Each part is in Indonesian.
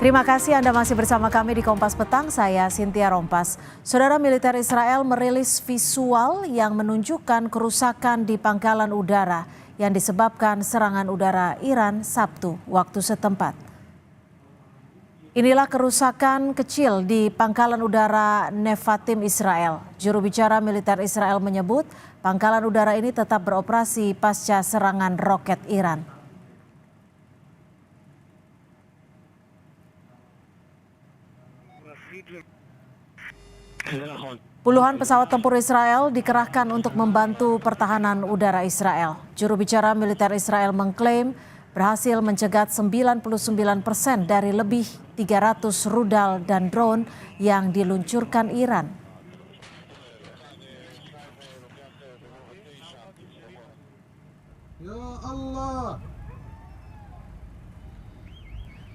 Terima kasih Anda masih bersama kami di Kompas Petang, saya Cynthia Rompas. Saudara, militer Israel merilis visual yang menunjukkan kerusakan di pangkalan udara yang disebabkan serangan udara Iran Sabtu waktu setempat. Inilah kerusakan kecil di pangkalan udara Nevatim Israel. Juru bicara militer Israel menyebut pangkalan udara ini tetap beroperasi pasca serangan roket Iran. Puluhan pesawat tempur Israel dikerahkan untuk membantu pertahanan udara Israel. Juru bicara militer Israel mengklaim berhasil mencegat 99% dari lebih 300 rudal dan drone yang diluncurkan Iran. Ya Allah.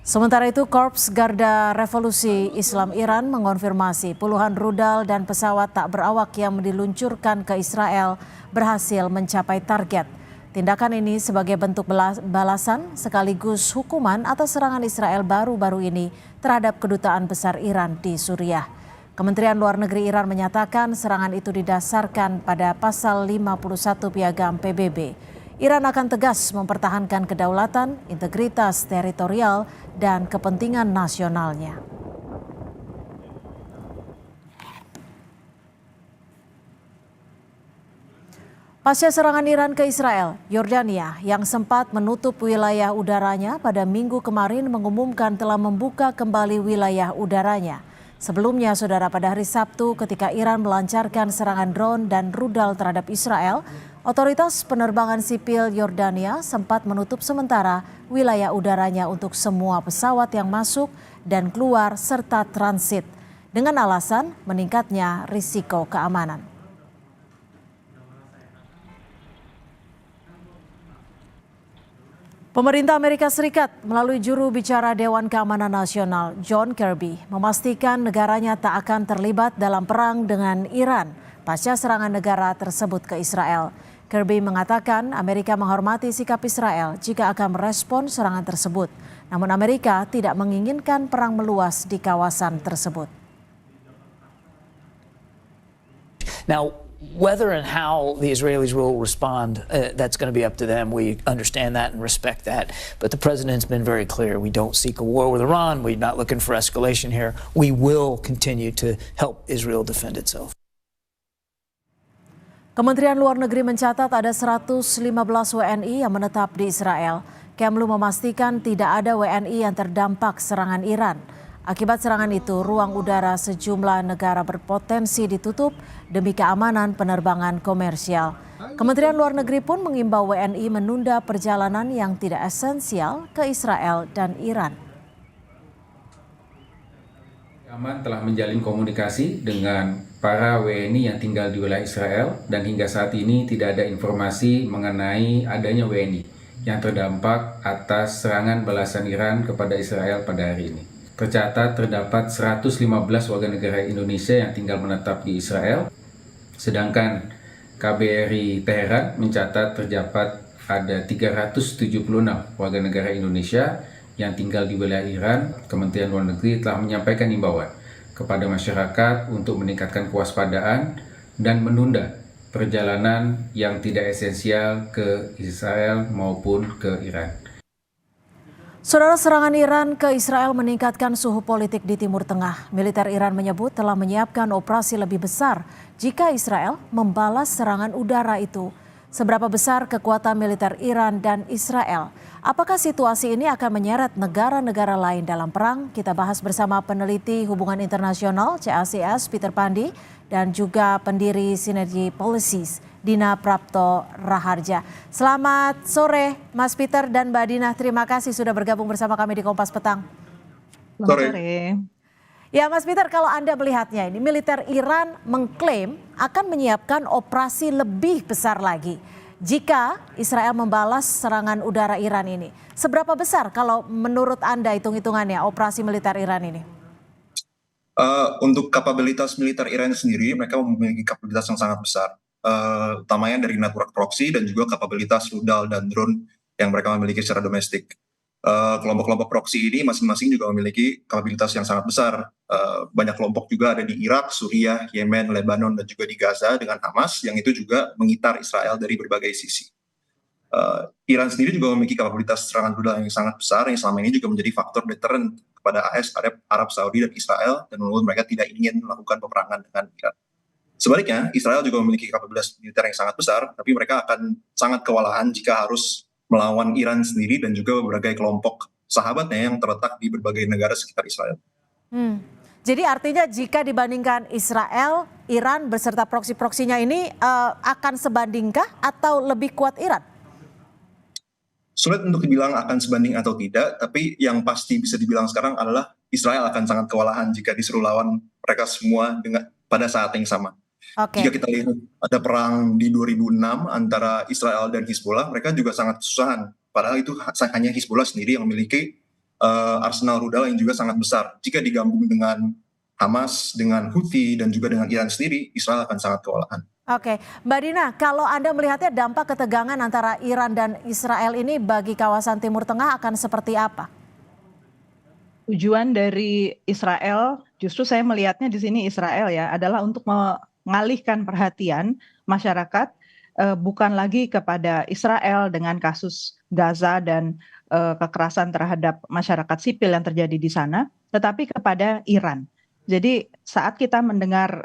Sementara itu, Korps Garda Revolusi Islam Iran mengonfirmasi puluhan rudal dan pesawat tak berawak yang diluncurkan ke Israel berhasil mencapai target. Tindakan ini sebagai bentuk balasan sekaligus hukuman atas serangan Israel baru-baru ini terhadap kedutaan besar Iran di Suriah. Kementerian Luar Negeri Iran menyatakan serangan itu didasarkan pada pasal 51 Piagam PBB. Iran akan tegas mempertahankan kedaulatan, integritas teritorial, dan kepentingan nasionalnya. Pasca serangan Iran ke Israel, Yordania yang sempat menutup wilayah udaranya pada Minggu kemarin mengumumkan telah membuka kembali wilayah udaranya. Sebelumnya, saudara, pada hari Sabtu ketika Iran melancarkan serangan drone dan rudal terhadap Israel, otoritas penerbangan sipil Yordania sempat menutup sementara wilayah udaranya untuk semua pesawat yang masuk dan keluar serta transit dengan alasan meningkatnya risiko keamanan. Pemerintah Amerika Serikat melalui juru bicara Dewan Keamanan Nasional John Kirby memastikan negaranya tak akan terlibat dalam perang dengan Iran pasca serangan negara tersebut ke Israel. Kirby mengatakan Amerika menghormati sikap Israel jika akan merespon serangan tersebut. Namun Amerika tidak menginginkan perang meluas di kawasan tersebut. Now, whether and how the Israelis will respond, that's going to be up to them. We understand that and respect that. But the president's been very clear. We don't seek a war with Iran. We're not looking for escalation here. We will continue to help Israel defend itself. Kementerian Luar Negeri mencatat ada 115 WNI yang menetap di Israel. Kemlu memastikan tidak ada WNI yang terdampak serangan Iran. Akibat serangan itu, ruang udara sejumlah negara berpotensi ditutup demi keamanan penerbangan komersial. Kementerian Luar Negeri pun mengimbau WNI menunda perjalanan yang tidak esensial ke Israel dan Iran. Aman telah menjalin komunikasi dengan para WNI yang tinggal di wilayah Israel dan hingga saat ini tidak ada informasi mengenai adanya WNI yang terdampak atas serangan balasan Iran kepada Israel pada hari ini. Tercatat terdapat 115 warga negara Indonesia yang tinggal menetap di Israel, sedangkan KBRI Teheran mencatat terdapat ada 376 warga negara Indonesia yang tinggal di wilayah Iran. Kementerian Luar Negeri telah menyampaikan imbauan kepada masyarakat untuk meningkatkan kewaspadaan dan menunda perjalanan yang tidak esensial ke Israel maupun ke Iran. Saudara, serangan Iran ke Israel meningkatkan suhu politik di Timur Tengah. Militer Iran menyebut telah menyiapkan operasi lebih besar jika Israel membalas serangan udara itu. Seberapa besar kekuatan militer Iran dan Israel? Apakah situasi ini akan menyeret negara-negara lain dalam perang? Kita bahas bersama peneliti hubungan internasional CACS Peter Pandi dan juga pendiri Sinergi Policies Dina Prapto Raharja. Selamat sore Mas Peter dan Mbak Dina, terima kasih sudah bergabung bersama kami di Kompas Petang. Selamat sore. Ya Mas Peter, kalau Anda melihatnya ini militer Iran mengklaim akan menyiapkan operasi lebih besar lagi jika Israel membalas serangan udara Iran ini. Seberapa besar kalau menurut Anda hitung-hitungannya operasi militer Iran ini? Untuk kapabilitas militer Iran sendiri, mereka memiliki kapabilitas yang sangat besar. Utamanya dari network proxy dan juga kapabilitas rudal dan drone yang mereka miliki secara domestik. kelompok-kelompok proksi ini masing-masing juga memiliki kapabilitas yang sangat besar. Banyak kelompok juga ada di Irak, Suriah, Yemen, Lebanon, dan juga di Gaza dengan Hamas yang itu juga mengitar Israel dari berbagai sisi. Iran sendiri juga memiliki kapabilitas serangan rudal yang sangat besar yang selama ini juga menjadi faktor deterrent kepada AS, Arab Saudi, dan Israel, dan membuat mereka tidak ingin melakukan peperangan dengan Iran. Sebaliknya, Israel juga memiliki kapabilitas militer yang sangat besar, tapi mereka akan sangat kewalahan jika harus melawan Iran sendiri dan juga berbagai kelompok sahabatnya yang terletak di berbagai negara sekitar Israel. Jadi artinya jika dibandingkan Israel, Iran beserta proksi-proksinya ini akan sebandingkah atau lebih kuat Iran? Sulit untuk dibilang akan sebanding atau tidak, tapi yang pasti bisa dibilang sekarang adalah Israel akan sangat kewalahan jika disuruh lawan mereka semua pada saat yang sama. Oke. Jika kita lihat ada perang di 2006 antara Israel dan Hizbollah, mereka juga sangat kesusahan. Padahal itu hanya Hizbollah sendiri yang memiliki arsenal rudal yang juga sangat besar. Jika digabung dengan Hamas, dengan Houthi, dan juga dengan Iran sendiri, Israel akan sangat kewalahan. Oke, Mbak Dina, kalau Anda melihatnya dampak ketegangan antara Iran dan Israel ini bagi kawasan Timur Tengah akan seperti apa? Tujuan dari Israel, justru saya melihatnya di sini Israel ya, adalah untuk mengalihkan perhatian masyarakat bukan lagi kepada Israel dengan kasus Gaza dan kekerasan terhadap masyarakat sipil yang terjadi di sana, tetapi kepada Iran. Jadi saat kita mendengar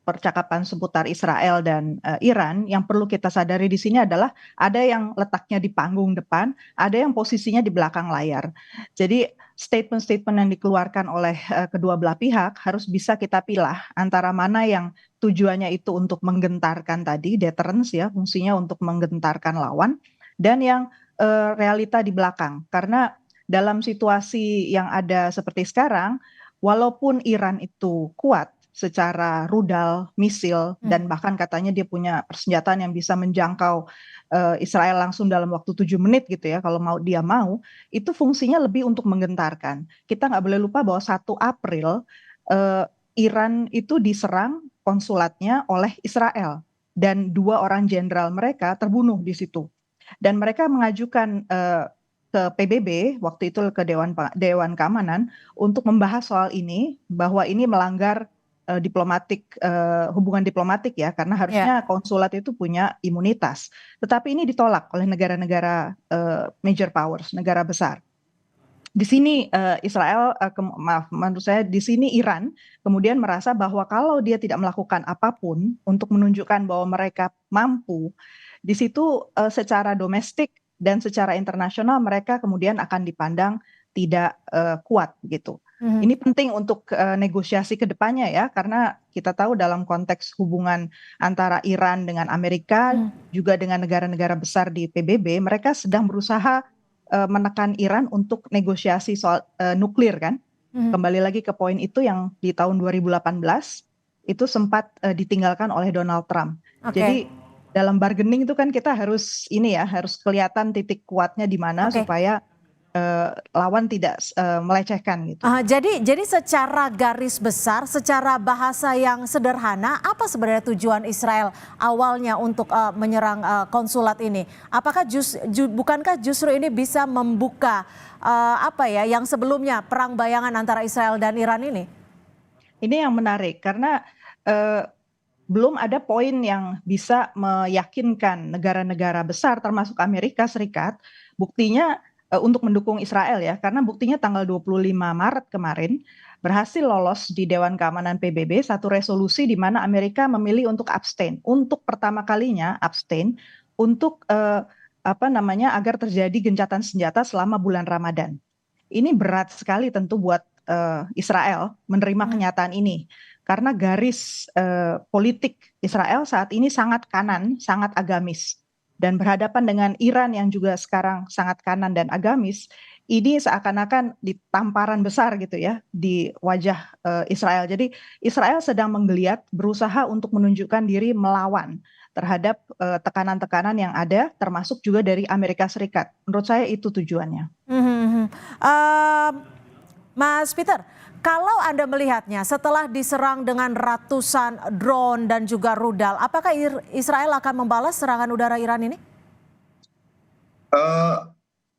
percakapan seputar Israel dan Iran, yang perlu kita sadari di sini adalah ada yang letaknya di panggung depan, ada yang posisinya di belakang layar. Jadi statement-statement yang dikeluarkan oleh kedua belah pihak harus bisa kita pilah antara mana yang tujuannya itu untuk menggentarkan tadi, deterrence ya, fungsinya untuk menggentarkan lawan, dan yang realita di belakang. Karena dalam situasi yang ada seperti sekarang, walaupun Iran itu kuat secara rudal, misil, dan bahkan katanya dia punya persenjataan yang bisa menjangkau Israel langsung dalam waktu 7 menit gitu ya, kalau dia mau, itu fungsinya lebih untuk menggentarkan. Kita nggak boleh lupa bahwa 1 April Iran itu diserang konsulatnya oleh Israel, dan 2 orang jenderal mereka terbunuh di situ. Dan mereka mengajukan ke PBB, waktu itu ke Dewan Keamanan, untuk membahas soal ini, bahwa ini melanggar hubungan diplomatik ya, karena harusnya konsulat itu punya imunitas. Tetapi ini ditolak oleh negara-negara major powers, negara besar. Di sini Israel, menurut saya di sini Iran kemudian merasa bahwa kalau dia tidak melakukan apapun untuk menunjukkan bahwa mereka mampu, di situ secara domestik dan secara internasional mereka kemudian akan dipandang tidak kuat gitu. Ini penting untuk negosiasi ke depannya ya, karena kita tahu dalam konteks hubungan antara Iran dengan Amerika, juga dengan negara-negara besar di PBB, mereka sedang berusaha menekan Iran untuk negosiasi soal nuklir kan. Kembali lagi ke poin itu yang di tahun 2018 itu sempat ditinggalkan oleh Donald Trump. Jadi dalam bargaining itu kan kita harus harus kelihatan titik kuatnya di mana supaya lawan tidak melecehkan gitu. Jadi secara garis besar, secara bahasa yang sederhana, apa sebenarnya tujuan Israel awalnya untuk menyerang konsulat ini? Apakah bukankah justru ini bisa membuka yang sebelumnya perang bayangan antara Israel dan Iran ini? Ini yang menarik karena belum ada poin yang bisa meyakinkan negara-negara besar termasuk Amerika Serikat buktinya untuk mendukung Israel ya, karena buktinya tanggal 25 Maret kemarin berhasil lolos di Dewan Keamanan PBB satu resolusi di mana Amerika memilih untuk abstain, untuk pertama kalinya abstain untuk agar terjadi gencatan senjata selama bulan Ramadan. Ini berat sekali tentu buat Israel menerima kenyataan ini, karena garis politik Israel saat ini sangat kanan, sangat agamis. Dan berhadapan dengan Iran yang juga sekarang sangat kanan dan agamis, ini seakan-akan ditamparan besar gitu ya di wajah Israel. Jadi Israel sedang menggeliat, berusaha untuk menunjukkan diri melawan terhadap tekanan-tekanan yang ada, termasuk juga dari Amerika Serikat. Menurut saya itu tujuannya. Mas Peter, kalau Anda melihatnya setelah diserang dengan ratusan drone dan juga rudal, apakah Israel akan membalas serangan udara Iran ini?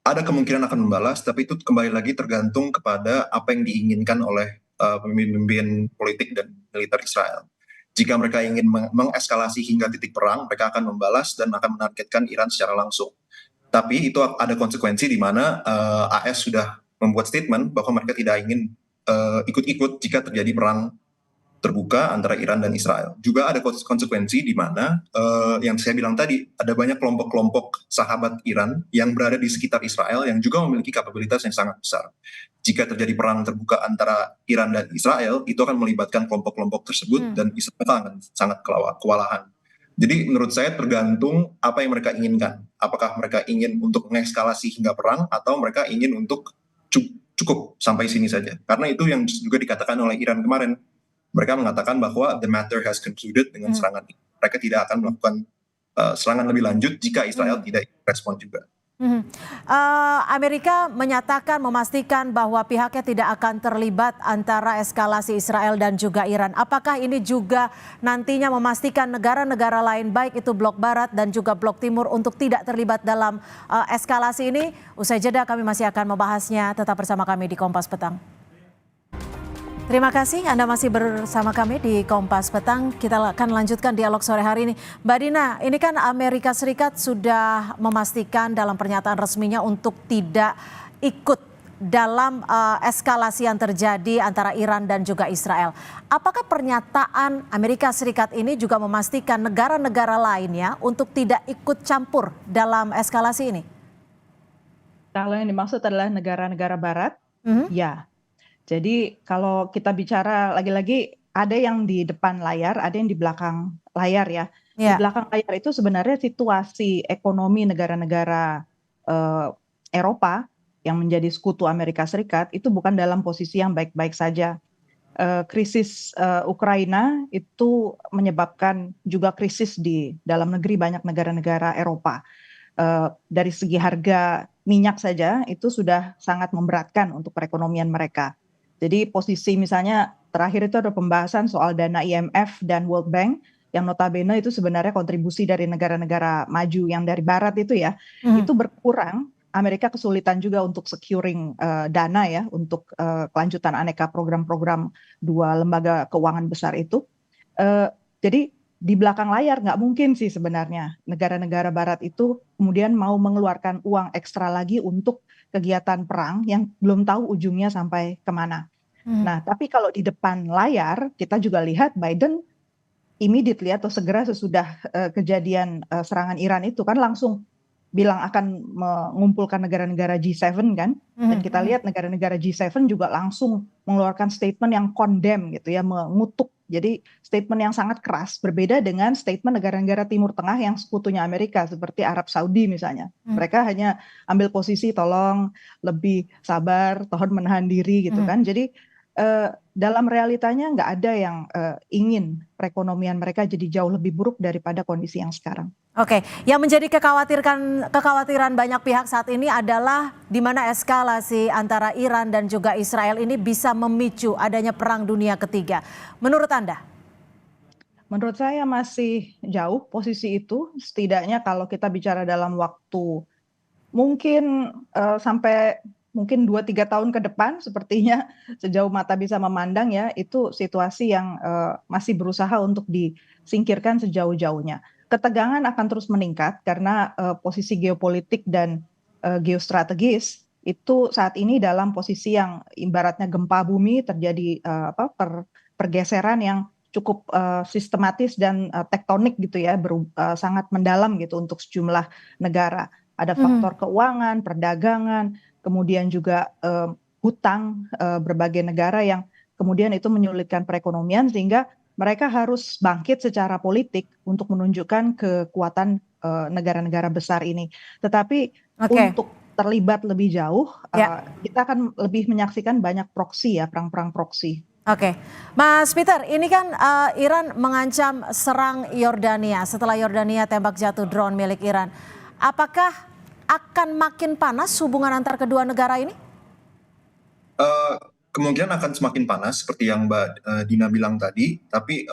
ada kemungkinan akan membalas, tapi itu kembali lagi tergantung kepada apa yang diinginkan oleh pemimpin politik dan militer Israel. Jika mereka ingin mengeskalasi hingga titik perang, mereka akan membalas dan akan menargetkan Iran secara langsung. Tapi itu ada konsekuensi di mana AS sudah membuat statement bahwa mereka tidak ingin ikut-ikut jika terjadi perang terbuka antara Iran dan Israel. Juga ada konsekuensi di mana yang saya bilang tadi, ada banyak kelompok-kelompok sahabat Iran yang berada di sekitar Israel yang juga memiliki kapabilitas yang sangat besar. Jika terjadi perang terbuka antara Iran dan Israel, itu akan melibatkan kelompok-kelompok tersebut dan Israel akan sangat kewalahan. Jadi menurut saya tergantung apa yang mereka inginkan. Apakah mereka ingin untuk mengekskalasi hingga perang atau mereka ingin untuk cukup sampai sini saja. Karena itu yang juga dikatakan oleh Iran kemarin. Mereka mengatakan bahwa the matter has concluded dengan serangan ini. Mereka tidak akan melakukan serangan lebih lanjut jika Israel tidak respon juga. Amerika menyatakan, memastikan bahwa pihaknya tidak akan terlibat antara eskalasi Israel dan juga Iran. Apakah ini juga nantinya memastikan negara-negara lain, baik itu blok barat dan juga blok timur, untuk tidak terlibat dalam eskalasi ini? Usai jeda kami masih akan membahasnya. Tetap bersama kami di Kompas Petang. Terima kasih Anda masih bersama kami di Kompas Petang. Kita akan lanjutkan dialog sore hari ini. Mbak Dina, ini kan Amerika Serikat sudah memastikan dalam pernyataan resminya untuk tidak ikut dalam eskalasi yang terjadi antara Iran dan juga Israel. Apakah pernyataan Amerika Serikat ini juga memastikan negara-negara lainnya untuk tidak ikut campur dalam eskalasi ini? Kalau yang dimaksud adalah negara-negara barat, ya. Jadi kalau kita bicara lagi-lagi, ada yang di depan layar, ada yang di belakang layar ya. Di belakang layar itu sebenarnya situasi ekonomi negara-negara Eropa yang menjadi sekutu Amerika Serikat itu bukan dalam posisi yang baik-baik saja. Krisis Ukraina itu menyebabkan juga krisis di dalam negeri banyak negara-negara Eropa. Dari segi harga minyak saja itu sudah sangat memberatkan untuk perekonomian mereka. Jadi posisi misalnya terakhir itu ada pembahasan soal dana IMF dan World Bank yang notabene itu sebenarnya kontribusi dari negara-negara maju yang dari barat itu ya, itu berkurang. Amerika kesulitan juga untuk securing dana ya untuk kelanjutan aneka program-program dua lembaga keuangan besar itu. Jadi di belakang layar nggak mungkin sih sebenarnya negara-negara barat itu kemudian mau mengeluarkan uang ekstra lagi untuk kegiatan perang yang belum tahu ujungnya sampai kemana. Nah, tapi kalau di depan layar kita juga lihat Biden immediately atau segera sesudah kejadian serangan Iran itu kan langsung bilang akan mengumpulkan negara-negara G7 kan, dan kita lihat negara-negara G7 juga langsung mengeluarkan statement yang condemn gitu ya, mengutuk. Jadi statement yang sangat keras, berbeda dengan statement negara-negara Timur Tengah yang sekutunya Amerika seperti Arab Saudi misalnya. Mereka hanya ambil posisi tolong lebih sabar, tahan menahan diri gitu kan. Jadi dalam realitanya nggak ada yang ingin perekonomian mereka jadi jauh lebih buruk daripada kondisi yang sekarang. Oke, yang menjadi kekhawatiran banyak pihak saat ini adalah di mana eskalasi antara Iran dan juga Israel ini bisa memicu adanya perang dunia ketiga. Menurut Anda? Menurut saya masih jauh posisi itu, setidaknya kalau kita bicara dalam waktu mungkin sampai mungkin 2-3 tahun ke depan, sepertinya sejauh mata bisa memandang ya, itu situasi yang masih berusaha untuk disingkirkan sejauh-jauhnya. Ketegangan akan terus meningkat karena posisi geopolitik dan geostrategis itu saat ini dalam posisi yang ibaratnya gempa bumi, terjadi pergeseran yang cukup sistematis dan tektonik gitu ya, sangat mendalam gitu untuk sejumlah negara. Ada faktor keuangan, perdagangan, kemudian juga hutang berbagai negara yang kemudian itu menyulitkan perekonomian sehingga mereka harus bangkit secara politik untuk menunjukkan kekuatan negara-negara besar ini. Tetapi untuk terlibat lebih jauh, kita akan lebih menyaksikan banyak proksi ya, perang-perang proksi. Oke, Mas Peter, ini kan Iran mengancam serang Yordania setelah Yordania tembak jatuh drone milik Iran. Apakah akan makin panas hubungan antar kedua negara ini? Kemungkinan akan semakin panas seperti yang Mbak Dina bilang tadi, tapi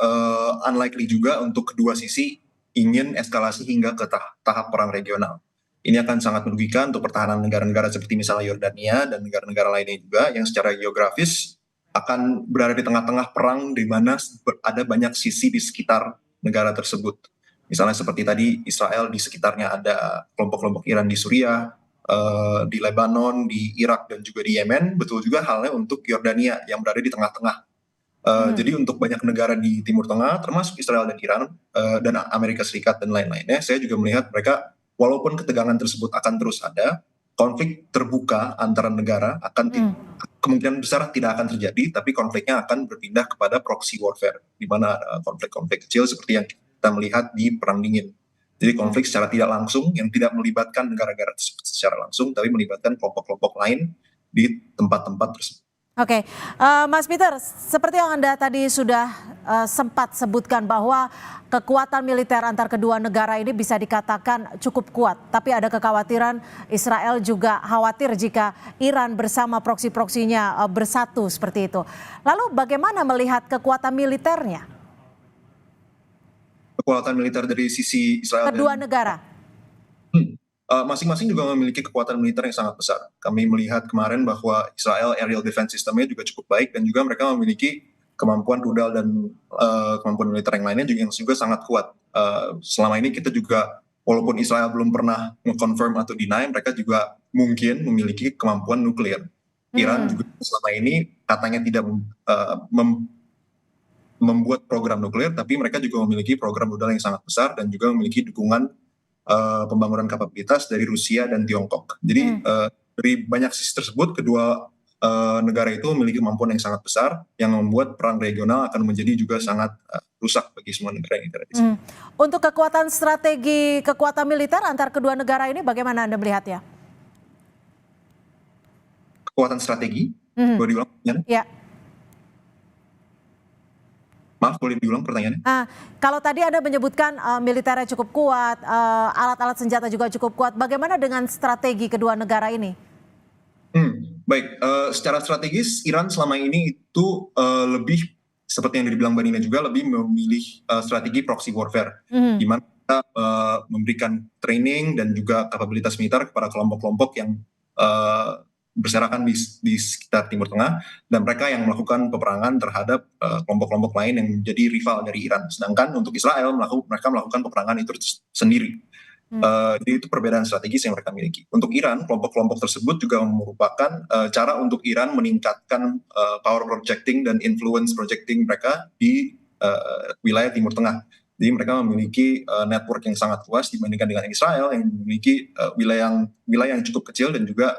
unlikely juga untuk kedua sisi ingin eskalasi hingga ke tahap perang regional. Ini akan sangat merugikan untuk pertahanan negara-negara seperti misalnya Yordania dan negara-negara lainnya juga yang secara geografis akan berada di tengah-tengah perang di mana ada banyak sisi di sekitar negara tersebut. Misalnya seperti tadi Israel di sekitarnya ada kelompok-kelompok Iran di Suriah, di Lebanon, di Irak dan juga di Yemen. Betul juga halnya untuk Yordania yang berada di tengah-tengah. Jadi untuk banyak negara di Timur Tengah, termasuk Israel dan Iran dan Amerika Serikat dan lain-lainnya, saya juga melihat mereka, walaupun ketegangan tersebut akan terus ada, konflik terbuka antara negara akan kemungkinan besar tidak akan terjadi, tapi konfliknya akan berpindah kepada proxy warfare, di mana konflik-konflik kecil seperti yang kita melihat di Perang Dingin. Jadi konflik secara tidak langsung yang tidak melibatkan negara-negara tersebut secara langsung, tapi melibatkan kelompok-kelompok lain di tempat-tempat tersebut. Oke, Mas Peter, seperti yang Anda tadi sudah sempat sebutkan bahwa kekuatan militer antar kedua negara ini bisa dikatakan cukup kuat. Tapi ada kekhawatiran Israel juga khawatir jika Iran bersama proksi-proksinya bersatu seperti itu. Lalu bagaimana melihat kekuatan militernya? Kekuatan militer dari sisi Israel Kedua negara. Masing-masing juga memiliki kekuatan militer yang sangat besar. Kami melihat kemarin bahwa Israel aerial defense systemnya juga cukup baik dan juga mereka memiliki kemampuan rudal dan kemampuan militer yang lainnya juga sangat kuat. Selama ini kita juga, walaupun Israel belum pernah mengkonfirm atau deny, mereka juga mungkin memiliki kemampuan nuklir. Iran juga selama ini katanya tidak membuat program nuklir, tapi mereka juga memiliki program rudal yang sangat besar dan juga memiliki dukungan pembangunan kapabilitas dari Rusia dan Tiongkok. Jadi dari banyak sisi tersebut, kedua negara itu memiliki kemampuan yang sangat besar yang membuat perang regional akan menjadi juga sangat rusak bagi semua negara yang ada di sini. Untuk kekuatan strategi, kekuatan militer antar kedua negara ini bagaimana Anda melihatnya? Kekuatan strategi, boleh diulang pertanyaannya? Ya. Maaf, boleh diulang pertanyaannya? Kalau tadi Anda menyebutkan militernya cukup kuat, alat-alat senjata juga cukup kuat. Bagaimana dengan strategi kedua negara ini? Baik, secara strategis Iran selama ini itu lebih seperti yang dibilang Mbak Nina juga lebih memilih strategi proxy warfare, di mana kita memberikan training dan juga kapabilitas militer kepada kelompok-kelompok yang berserakan di sekitar Timur Tengah, dan mereka yang melakukan peperangan terhadap kelompok-kelompok lain yang menjadi rival dari Iran. Sedangkan untuk Israel mereka melakukan peperangan itu sendiri. Jadi itu perbedaan strategis yang mereka miliki. Untuk Iran, kelompok-kelompok tersebut juga merupakan cara untuk Iran meningkatkan power projecting dan influence projecting mereka di wilayah Timur Tengah. Jadi mereka memiliki network yang sangat luas dibandingkan dengan Israel yang memiliki wilayah yang cukup kecil dan juga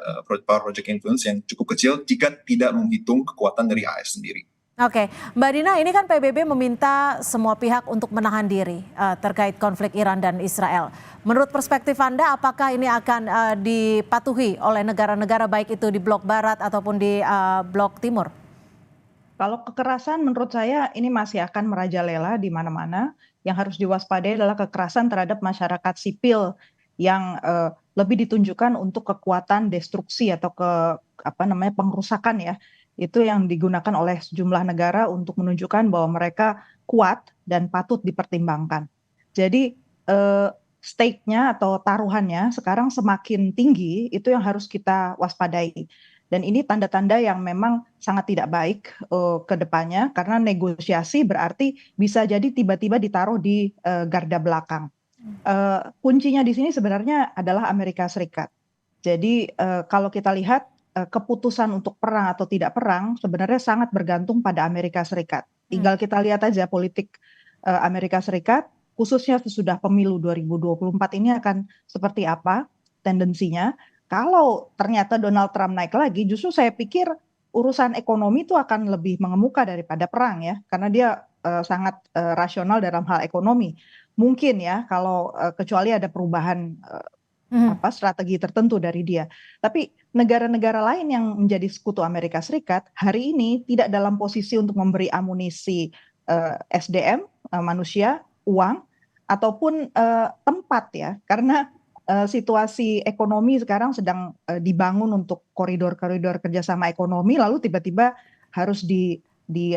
power project influence yang cukup kecil jika tidak menghitung kekuatan dari AS sendiri. Oke, Mbak Dina, ini kan PBB meminta semua pihak untuk menahan diri terkait konflik Iran dan Israel. Menurut perspektif Anda, apakah ini akan dipatuhi oleh negara-negara baik itu di blok barat ataupun di blok timur? Kalau kekerasan menurut saya ini masih akan merajalela di mana-mana. Yang harus diwaspadai adalah kekerasan terhadap masyarakat sipil yang lebih ditunjukkan untuk kekuatan destruksi atau pengrusakan ya. Itu yang digunakan oleh sejumlah negara untuk menunjukkan bahwa mereka kuat dan patut dipertimbangkan. Jadi stake-nya atau taruhannya sekarang semakin tinggi, itu yang harus kita waspadai. Dan ini tanda-tanda yang memang sangat tidak baik ke depannya, karena negosiasi berarti bisa jadi tiba-tiba ditaruh di garda belakang. Kuncinya di sini sebenarnya adalah Amerika Serikat. Jadi kalau kita lihat keputusan untuk perang atau tidak perang sebenarnya sangat bergantung pada Amerika Serikat. Tinggal kita lihat aja politik Amerika Serikat, khususnya sesudah pemilu 2024 ini akan seperti apa tendensinya. Kalau ternyata Donald Trump naik lagi, justru saya pikir urusan ekonomi itu akan lebih mengemuka daripada perang ya, karena dia sangat rasional dalam hal ekonomi. Mungkin ya, kalau kecuali ada perubahan strategi tertentu dari dia. Tapi negara-negara lain yang menjadi sekutu Amerika Serikat hari ini tidak dalam posisi untuk memberi amunisi SDM, manusia, uang, ataupun tempat ya, karena situasi ekonomi sekarang sedang dibangun untuk koridor-koridor kerjasama ekonomi, lalu tiba-tiba harus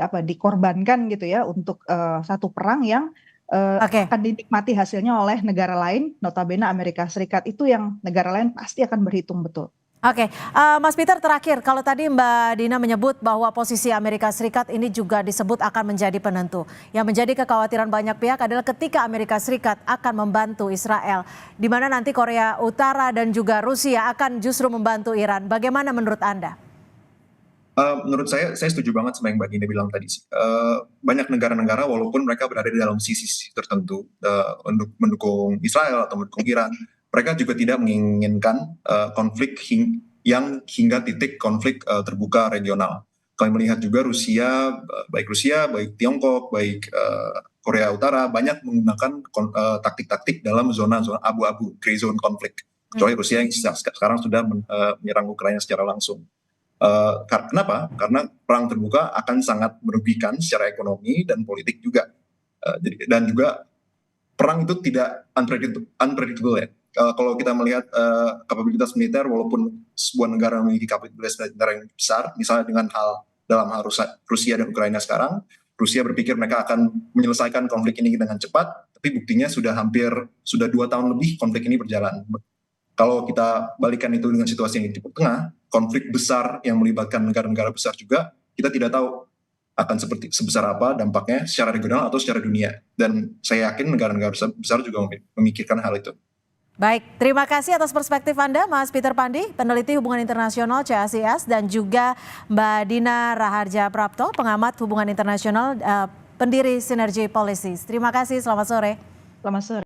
dikorbankan gitu ya untuk satu perang yang Oke. akan dinikmati hasilnya oleh negara lain, notabene Amerika Serikat. Itu yang negara lain pasti akan berhitung betul. Oke, Mas Peter terakhir, kalau tadi Mbak Dina menyebut bahwa posisi Amerika Serikat ini juga disebut akan menjadi penentu. Yang menjadi kekhawatiran banyak pihak adalah ketika Amerika Serikat akan membantu Israel, di mana nanti Korea Utara dan juga Rusia akan justru membantu Iran. Bagaimana menurut Anda? Menurut saya setuju banget sama yang Mbak Dina bilang tadi sih. Banyak negara-negara walaupun mereka berada di dalam sisi tertentu untuk mendukung Israel atau mendukung Iran, mereka juga tidak menginginkan konflik yang hingga titik konflik terbuka regional. Kami melihat juga Rusia, baik Tiongkok, baik Korea Utara banyak menggunakan taktik-taktik dalam zona-zona abu-abu, gray zone konflik. Kecuali Rusia yang sekarang sudah menyerang Ukraina secara langsung. Kenapa? Karena perang terbuka akan sangat merugikan secara ekonomi dan politik juga. Dan juga perang itu tidak unpredictable ya. Kalau kita melihat kapabilitas militer, walaupun sebuah negara memiliki kapabilitas militer yang besar, misalnya dalam hal Rusia dan Ukraina sekarang, Rusia berpikir mereka akan menyelesaikan konflik ini dengan cepat, tapi buktinya sudah 2 tahun lebih konflik ini berjalan. Kalau kita balikan itu dengan situasi yang di Timur Tengah, konflik besar yang melibatkan negara-negara besar juga, kita tidak tahu akan sebesar apa dampaknya secara regional atau secara dunia. Dan saya yakin negara-negara besar juga memikirkan hal itu. Baik, terima kasih atas perspektif Anda, Mas Peter Pandi, peneliti hubungan internasional CACS, dan juga Mbak Dina Raharja Prapto, pengamat hubungan internasional, pendiri Synergy Policies. Terima kasih, selamat sore. Selamat sore.